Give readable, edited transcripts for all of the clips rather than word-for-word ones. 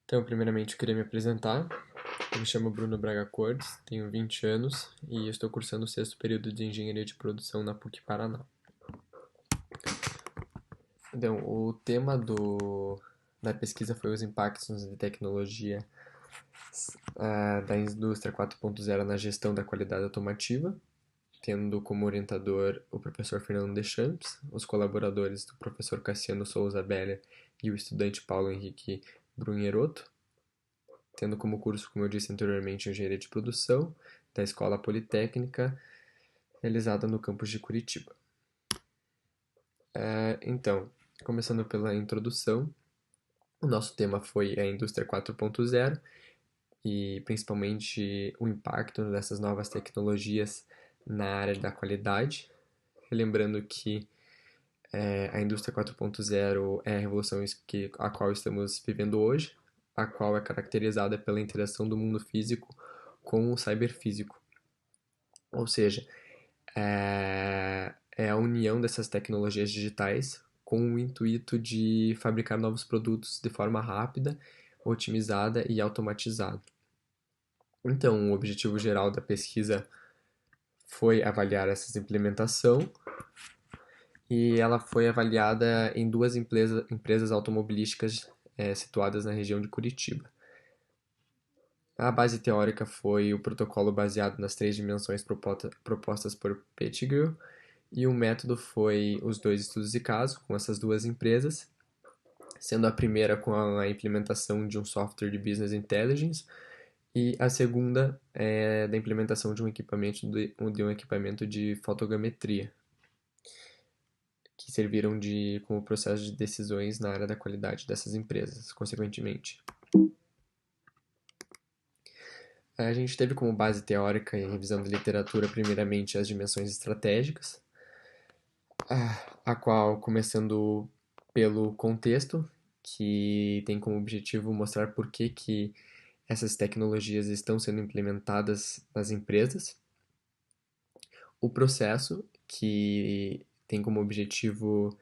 Então, primeiramente, eu queria me apresentar. Eu me chamo Bruno Braga Cortes, tenho 20 anos e estou cursando o sexto período de Engenharia de Produção na PUC Paraná. Então, o tema da pesquisa foi os impactos de tecnologia da indústria 4.0 na gestão da qualidade automotiva, tendo como orientador o professor Fernando Deschamps, os colaboradores do professor Cassiano Souza Beller e o estudante Paulo Henrique Brunheroto, tendo como curso, como eu disse anteriormente, Engenharia de Produção, da Escola Politécnica, realizada no campus de Curitiba. Então, começando pela introdução, o nosso tema foi a Indústria 4.0 e principalmente o impacto dessas novas tecnologias na área da qualidade. Lembrando que a Indústria 4.0 é a revolução a qual estamos vivendo hoje, a qual é caracterizada pela interação do mundo físico com o cyberfísico. Ou seja, é a união dessas tecnologias digitais com o intuito de fabricar novos produtos de forma rápida, otimizada e automatizada. Então, o objetivo geral da pesquisa foi avaliar essa implementação e ela foi avaliada em duas empresas automobilísticas situadas na região de Curitiba. A base teórica foi o protocolo baseado nas três dimensões propostas por Pettigrew, e o método foi os dois estudos de caso com essas duas empresas, sendo a primeira com a implementação de um software de Business Intelligence e a segunda da implementação de um equipamento de fotogrametria, que serviram como processo de decisões na área da qualidade dessas empresas, consequentemente. A gente teve como base teórica e revisão de literatura, primeiramente, as dimensões estratégicas, a qual, começando pelo contexto, que tem como objetivo mostrar por que essas tecnologias estão sendo implementadas nas empresas, o processo, que tem como objetivo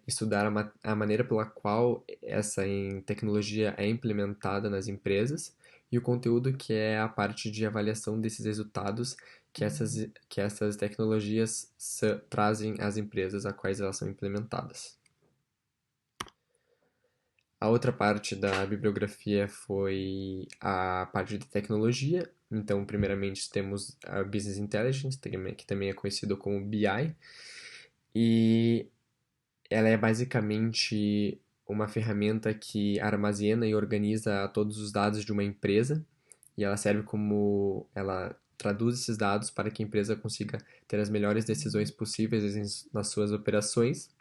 estudar a maneira pela qual essa tecnologia é implementada nas empresas, e o conteúdo, que é a parte de avaliação desses resultados que essas tecnologias trazem às empresas a quais elas são implementadas. A outra parte da bibliografia foi a parte de tecnologia. Então, primeiramente, temos a Business Intelligence, que também é conhecido como BI, e ela é basicamente uma ferramenta que armazena e organiza todos os dados de uma empresa, e ela serve como ela traduz esses dados para que a empresa consiga ter as melhores decisões possíveis nas suas operações.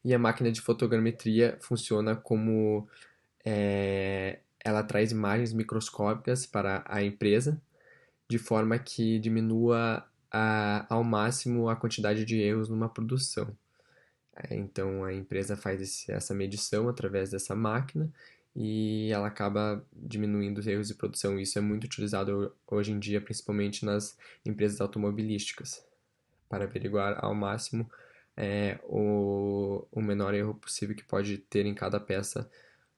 E a máquina de fotogrametria funciona como ela traz imagens microscópicas para a empresa, de forma que diminua ao máximo a quantidade de erros numa produção. Então a empresa faz essa medição através dessa máquina e ela acaba diminuindo os erros de produção. Isso é muito utilizado hoje em dia, principalmente nas empresas automobilísticas, para averiguar ao máximo o menor erro possível que pode ter em cada peça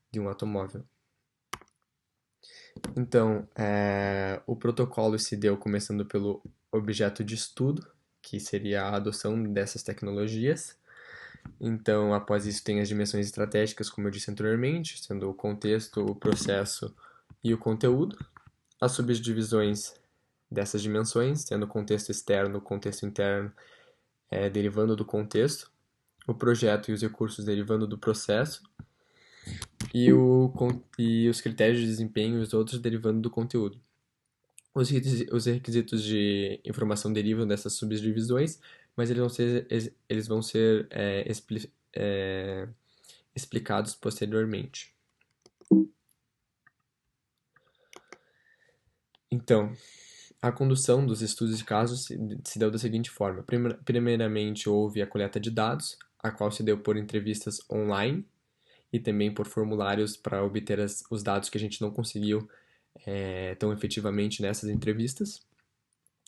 de um automóvel. Então, o protocolo se deu começando pelo objeto de estudo, que seria a adoção dessas tecnologias. Então, após isso, tem as dimensões estratégicas, como eu disse anteriormente, sendo o contexto, o processo e o conteúdo. As subdivisões dessas dimensões, sendo o contexto externo, o contexto interno, derivando do contexto, o projeto e os recursos derivando do processo, e os critérios de desempenho e os outros derivando do conteúdo. Os requisitos de informação derivam dessas subdivisões, mas eles vão ser explicados posteriormente. Então, a condução dos estudos de casos se deu da seguinte forma. Primeiramente, houve a coleta de dados, a qual se deu por entrevistas online e também por formulários para obter os dados que a gente não conseguiu tão efetivamente nessas entrevistas.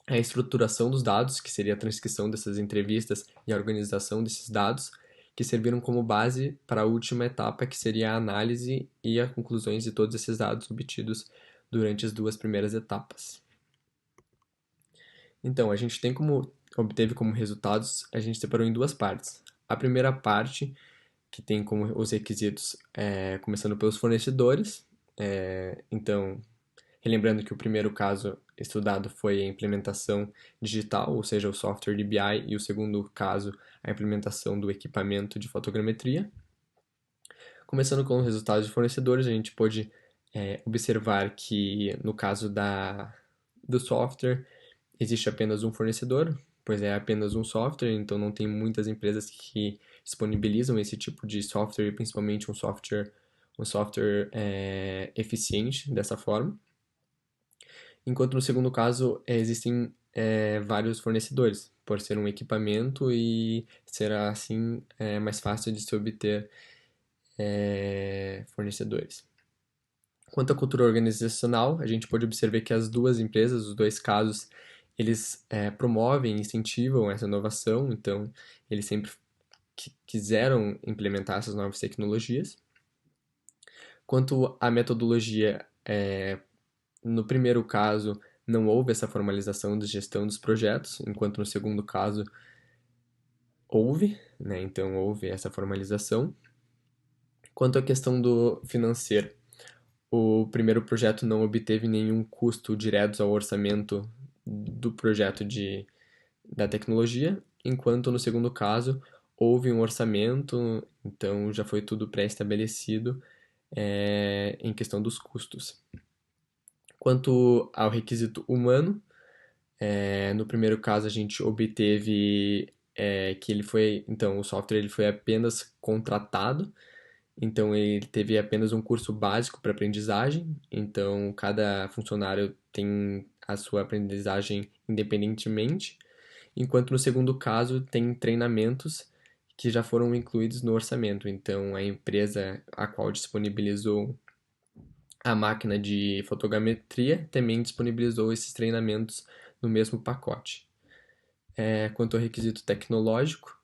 A estruturação dos dados, que seria a transcrição dessas entrevistas e a organização desses dados, que serviram como base para a última etapa, que seria a análise e as conclusões de todos esses dados obtidos durante as duas primeiras etapas. Então, a gente obteve como resultados, a gente separou em duas partes. A primeira parte, que tem como os requisitos, começando pelos fornecedores. Então, relembrando que o primeiro caso estudado foi a implementação digital, ou seja, o software de BI, e o segundo caso, a implementação do equipamento de fotogrametria. Começando com os resultados de fornecedores, a gente pôde observar que no caso do software, existe apenas um fornecedor, pois é apenas um software, então não tem muitas empresas que disponibilizam esse tipo de software, principalmente um software eficiente dessa forma. Enquanto no segundo caso existem vários fornecedores, por ser um equipamento e será assim mais fácil de se obter fornecedores. Quanto à cultura organizacional, a gente pode observar que as duas empresas, os dois casos, eles promovem e incentivam essa inovação, então eles sempre quiseram implementar essas novas tecnologias. Quanto à metodologia, no primeiro caso não houve essa formalização de gestão dos projetos, enquanto no segundo caso houve, né? Então houve essa formalização. Quanto à questão do financeiro, o primeiro projeto não obteve nenhum custo direto ao orçamento do projeto da tecnologia, enquanto no segundo caso houve um orçamento, então já foi tudo pré-estabelecido em questão dos custos. Quanto ao requisito humano, no primeiro caso a gente obteve que o software ele foi apenas contratado. Então, ele teve apenas um curso básico para aprendizagem. Então, cada funcionário tem a sua aprendizagem independentemente. Enquanto no segundo caso, tem treinamentos que já foram incluídos no orçamento. Então, a empresa a qual disponibilizou a máquina de fotogrametria também disponibilizou esses treinamentos no mesmo pacote. Quanto ao requisito tecnológico,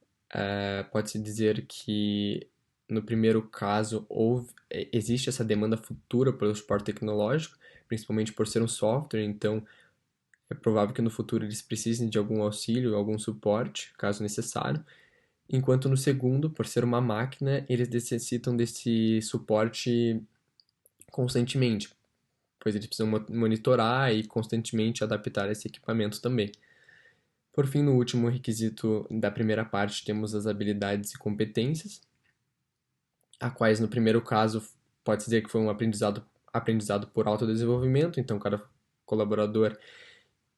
pode-se dizer que no primeiro caso existe essa demanda futura pelo suporte tecnológico, principalmente por ser um software, então é provável que no futuro eles precisem de algum auxílio, algum suporte, caso necessário. Enquanto no segundo, por ser uma máquina, eles necessitam desse suporte constantemente, pois eles precisam monitorar e constantemente adaptar esse equipamento também. Por fim, no último requisito da primeira parte, temos as habilidades e competências, a quais no primeiro caso pode-se dizer que foi um aprendizado por autodesenvolvimento, então cada colaborador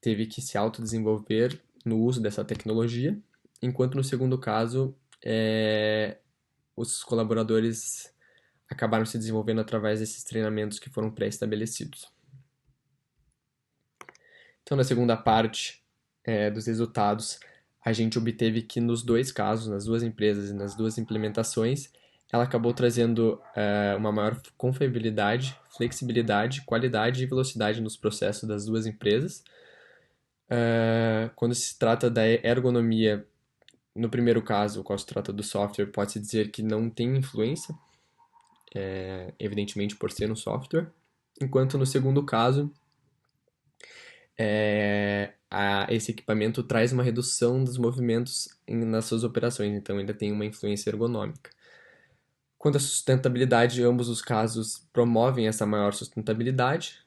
teve que se autodesenvolver no uso dessa tecnologia, enquanto no segundo caso, os colaboradores acabaram se desenvolvendo através desses treinamentos que foram pré-estabelecidos. Então, na segunda parte dos resultados, a gente obteve que nos dois casos, nas duas empresas e nas duas implementações, ela acabou trazendo uma maior confiabilidade, flexibilidade, qualidade e velocidade nos processos das duas empresas. Quando se trata da ergonomia, no primeiro caso, qual se trata do software, pode-se dizer que não tem influência, evidentemente por ser um software, enquanto no segundo caso, esse equipamento traz uma redução dos movimentos nas suas operações, então ainda tem uma influência ergonômica. Quanto à sustentabilidade, ambos os casos promovem essa maior sustentabilidade,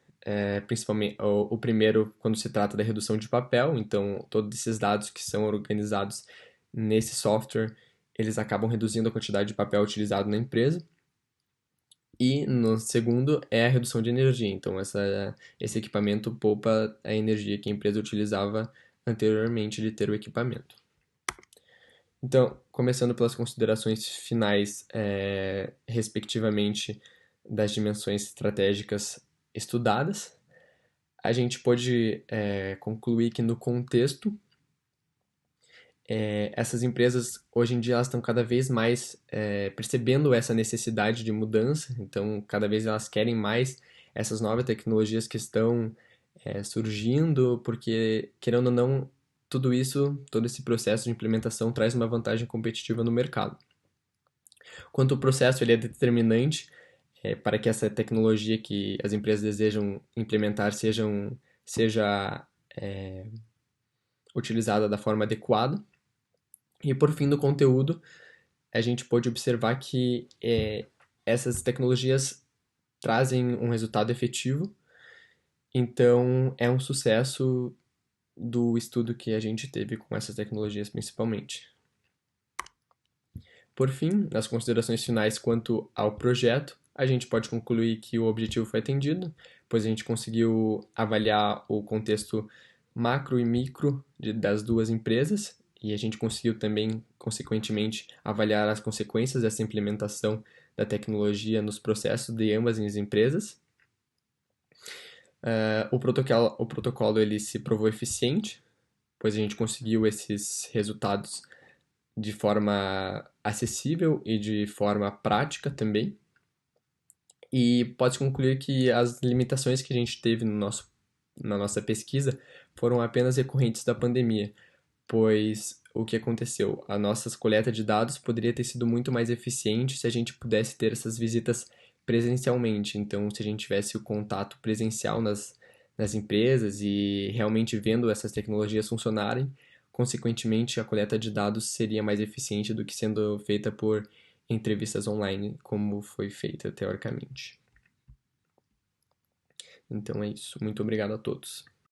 principalmente o primeiro quando se trata da redução de papel, então todos esses dados que são organizados nesse software, eles acabam reduzindo a quantidade de papel utilizado na empresa. E no segundo é a redução de energia, então esse equipamento poupa a energia que a empresa utilizava anteriormente de ter o equipamento. Então, começando pelas considerações finais, respectivamente, das dimensões estratégicas estudadas, a gente pode concluir que no contexto, essas empresas hoje em dia elas estão cada vez mais percebendo essa necessidade de mudança, então cada vez elas querem mais essas novas tecnologias que estão surgindo, porque querendo ou não, tudo isso, todo esse processo de implementação traz uma vantagem competitiva no mercado. Quanto o processo ele é determinante para que essa tecnologia que as empresas desejam implementar seja utilizada da forma adequada. E por fim, do conteúdo, a gente pode observar que essas tecnologias trazem um resultado efetivo, então é um sucesso do estudo que a gente teve com essas tecnologias principalmente. Por fim, nas considerações finais quanto ao projeto, a gente pode concluir que o objetivo foi atendido, pois a gente conseguiu avaliar o contexto macro e micro das duas empresas, e a gente conseguiu também, consequentemente, avaliar as consequências dessa implementação da tecnologia nos processos de ambas as empresas. O protocolo ele se provou eficiente, pois a gente conseguiu esses resultados de forma acessível e de forma prática também. E pode concluir que as limitações que a gente teve na nossa pesquisa foram apenas recorrentes da pandemia, pois o que aconteceu? A nossa coleta de dados poderia ter sido muito mais eficiente se a gente pudesse ter essas visitas presencialmente. Então, se a gente tivesse o contato presencial nas empresas e realmente vendo essas tecnologias funcionarem, consequentemente, a coleta de dados seria mais eficiente do que sendo feita por entrevistas online, como foi feita teoricamente. Então é isso. Muito obrigado a todos.